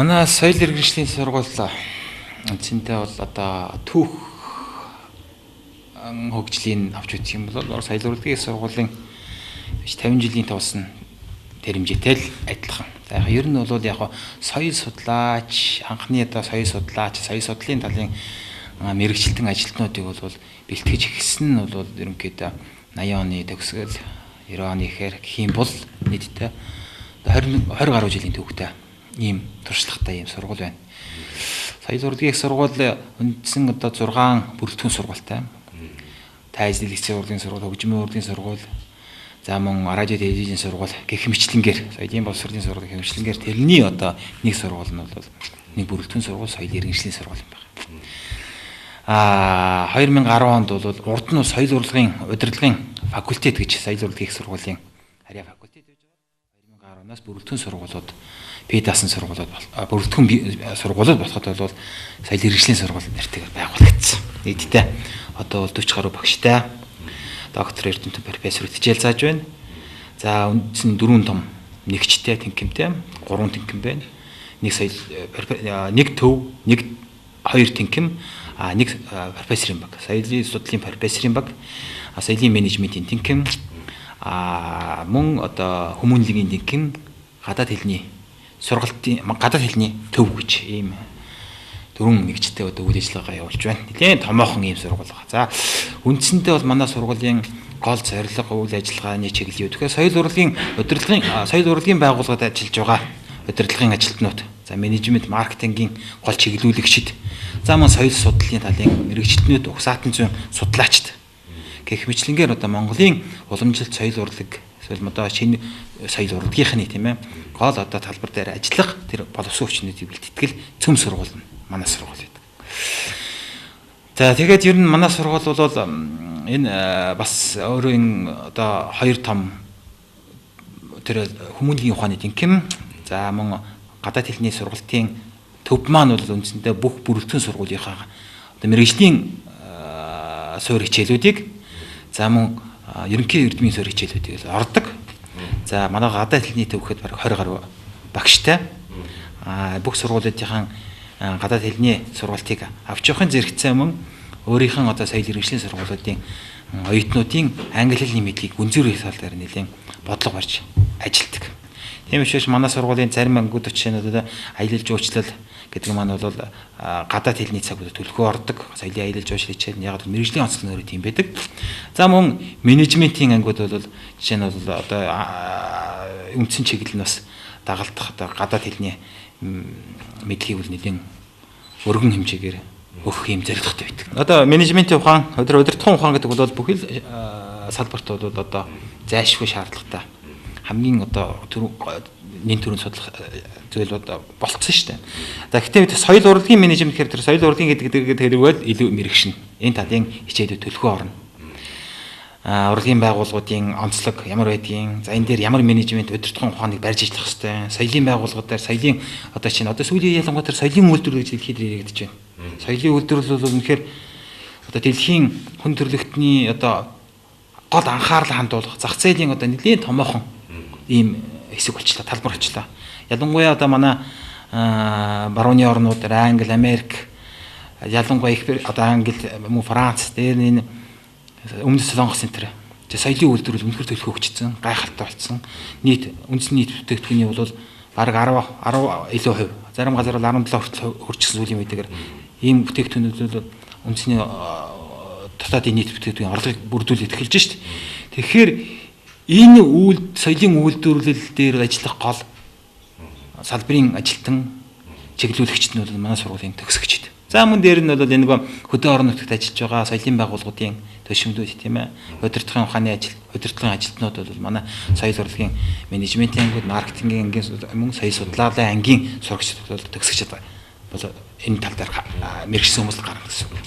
Манай соёл иргэншлийн сургууль цэнтэй бол одоо түүх хөгжлийн авч үзэх юм бол соёл урлагийн сургуулийн 50 жилийн туусан тэрэмжтэй л адилхан. За яг ер нь бол яг соёл судлаач, анхны одоо соёл судлаач, соёл судлалын талын мэрэгчлэн ажилтнуудыг бол бэлтгэж эхэлсэн нь бол ерөнхийдөө 80 оны төгсгөл 90 оны ихэр гэх юм бол нийтдээ 20 гаруй жилийн түүхтэй ийм туршлагатай ийм сургууль байна. Соёл урлагийн сургууль үндсэн одоо 6 бүрэлдэхүүн сургуультай. Тайзны лицей урлагийн сургууль, хөгжмийн урлагийн сургууль, за мөн радио телевизийн сургууль гэх мэтлэнгээр соёлын боловсролын сургууль гэх мэтлэнгээр тэрний одоо нэг сургууль нь бол нэг бүрэлдэхүүн сургууль соёл иргэншлийн сургууль юм байна. 2010 онд бол урд нь соёл урлагийн удирдлагын факультет гэж соёл урлагийн сургуулийн харьяа факультет гэж байгаа. 2010-аас бүрэлдэхүүн сургуулиуд бий даасан сургуулиуд бүрэлдэхүүн сургуулиуд болоход бол соёл иргэншлийн сургууль нэртэйгээр байгуулагдсан. Нийтдээ одоо бол 40 гаруй багштай доктор эрдэмтэн профессор хичээл зааж байна. За үндсэн 4 том нэгчтэй тэнхимтэй 3 тэнхим байна. Нэг соёл нэг төв, нэг 2 тэнхим, нэг профессорын баг. Соёлын судлалын профессорын баг, соёлын менежментийн тэнхим, мөн одоо хүмүүнлэгийн тэнхим, гадаад хэлний сургалтын гадаад хэлний төв гэж ийм 4 нэгжтэй одоо үйл ажиллагаа явуулж байна. Нэлээд томоохон ийм сургууль байна. За үндсэндээ бол манай сургуулийн гол зорилго үйл ажиллагааны чиглэл юу гэхээр соёл урлагийн байгууллагад ажиллаж байгаа удирдлагын ажилтнууд, за менежмент, маркетингийн гол чиглүүлэгчид, за мөн соёл судлалын талын мэрэгчлэнүүд, угсаатан зүйн судлаачид гэх мэтлэнгээр одоо Монголын уламжилт соёл урлаг эсвэл одоо шинэ соёл урлагийнхны тийм ээ гол одоо талбар дээр ажиллах тэр боловсон хүчнүүдийг бэлтгэл цөм сургууль нь манай сургууль байдаг. За тэгээд ер нь манай сургууль бол энэ бас өөрийн одоо 2 том тэр хүмүүнлэгийн ухааны тэнхим, за мөн гадаад хэлний сургалтын төв маань бол үндсэндээ бүх бүрэлдэхүүн сургуулийнхаа одоо мэрэгжлийн суурь хичээлүүдийг, за мөн ерөнхий эрдмийн суурь хичээлүүдийг ордог. За манай гадаад хэлний төв гэхэд бараг 20 гаруй багштай. Бүх сургуулиудынхаа гадаад хэлний сургалтыг авч явахын зэрэгцээ мөн өөрийнх нь одоо соёл иргэншлийн сургуулиудын оюутнуудын англи хэлний мэдлэгийг гүнзгийрэх тал дээр нэлээд бодлого барьж ажилладаг. Тийм учраас манай сургуулийн зарим ангиуд жишээнүүд аялал жуулчлал гэдэг маань бол гадаад хэлний цагуудад төлхөө ордог. Соёлын аялал жуулчлал хичээл яг мэрэгжлийн онцлог нөрөө тийм байдаг. За мөн менежментийн ангиуд бол жишээ нь бол одоо үндсэн чиглэл нь бас дагалдах одоо гадаад хэлний мэдлэгийг бол нэлээд өргөн хэмжээгээр өгөх юм зорилготой байдаг. Одоо менежментийн ухаан, удирдлагын ухаан гэдэг бол бүхэл салбарт бол одоо зайлшгүй шаардлагатай хамгийн одоо нийт төрийн судлах зүйл болцсон шүү дээ. За гэхдээ соёл урлагийн менежмент гэхээр тэр соёл урлагийн гэдэг тэрүүгээр илүү мэрэгшин. Энэ талын хичээлүүд төлхөө орно. Урлагийн байгууллагуудын онцлог ямар байдгийг, за энэ дээр ямар менежмент удирдлагын ухааныг барьж ажиллах хэвтэй, соёлын байгууллагуудаар соёлын одоо чинь одоо сүүлийн ялангуяа тэр соёлын үйлдвэрлэл гэж дэлхийд яригдж байна. Соёлын үйлдвэрлэл бол үнэхээр одоо дэлхийн хүн төрөлхтний одоо гол анхаарлаа хандуулах зах зээлийн одоо нэлийн томоохон ийм хэсэг болчлаа, талбар болчлаа. Ялангуяа одоо манай барууны орнууд, Англи, Америк, ялангуяа их одоо Англи, мөн Франц дээр энэ өмнөд Солонгос энэ соёлын үйлдвэрлэл үнэхээр төлхөө өгчсөн, гайхалтай болсон. Нийт үндэсний нийт бүтээгдэхүүний бол бараг 10 илүү хувь, зарим газар бол 17 хүртэл хүрчихсэн сүүлийн үедэгээр ийм бүтээгдэхүүнүүд бол үндэсний дотоодын нийт бүтээгдэхүүний орлогыг бүрдүүлээд эхэлж шít. Тэгэхээр энэ соёлын үйлдвэрлэл дээр ажиллах гол салбарын ажилтан чиглүүлэгчид нь бол манай сургуулийн төгсөгчд. За мөн дээр нь бол энэ нэг хөдөө орон нутагт ажиллаж байгаа соёлын байгууллагуудын төшмлүүд тийм ээ. Удирдлагын ухааны удирдлагын ажилтнууд бол манай соёл урлагийн менежментийн ангид, маркетингийн ангийн, мөн соёл судлалын ангийн сурагчид бол төгсөгчд бол энэ тал дээр мэрэгсэн хүмүүс гарна гэсэн үг.